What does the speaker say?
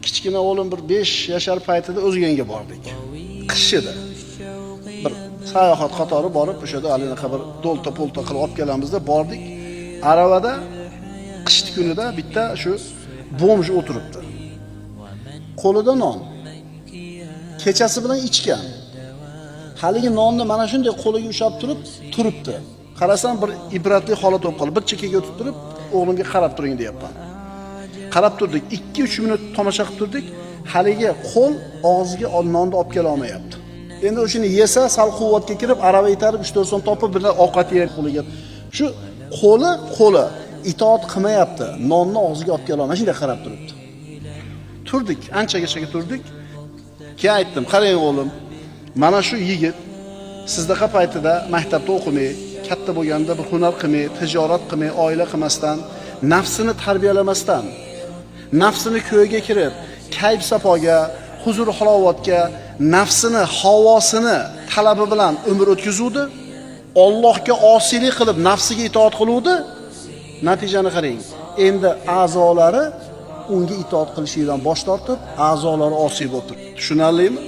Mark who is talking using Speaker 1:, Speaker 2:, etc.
Speaker 1: kichkina o'g'lim bir 5 yashar paytida O'zganga bordik. Qish edi. Bir sayohat qatori borib, o'shada alinaqa bir do'lta-po'lta qilib olib kelamizda bordik. Aravada qishki kunida bitta shu bomj o'tiribdi. Qo'lida non. Kechasi bilan ichgan. Haligi nonni mana shunday qo'liga ushlab turibdi. Qarasam bir ibratli holat bo'lib qoldi. Bir chekkaga o'tib turib, o'g'limga qarab turing deyapman. Qarab turdik. 2-3 minut tomosha qilib turdik. Haligi qo'l og'ziga nonni olib kela olmayapti. Endi o'shini yesa, sal quvvatga kirib, arava itarib 3-4 so'm topib, birdan ovqat yer qo'liga. Shu qo'li itoat qilmayapti. Nonni og'ziga olib kela olmay, shunday qarab turibdi. Turdik, anchagacha turdik. Keyin aytdim, qarang o'g'lim, mana shu yigit sizdaqa paytida maktabda o'qimay, katta bo'lganda bir hunar qilmay, tijorat qilmay, oila qilmasdan, nafsini tarbiyalamasdan, nafsini ko'yga kirib, kayf safoga, huzur halovatga, nafsini, havosini talabi bilan umr o'tkazuvdi. Allohga osiylik qilib, nafsiga itoat qiluvdi. Natijani qarang. Endi a'zolari unga itoat qilishdan bosh tortib, a'zolari osiy bo'lib turibdi. Tushunarlimi?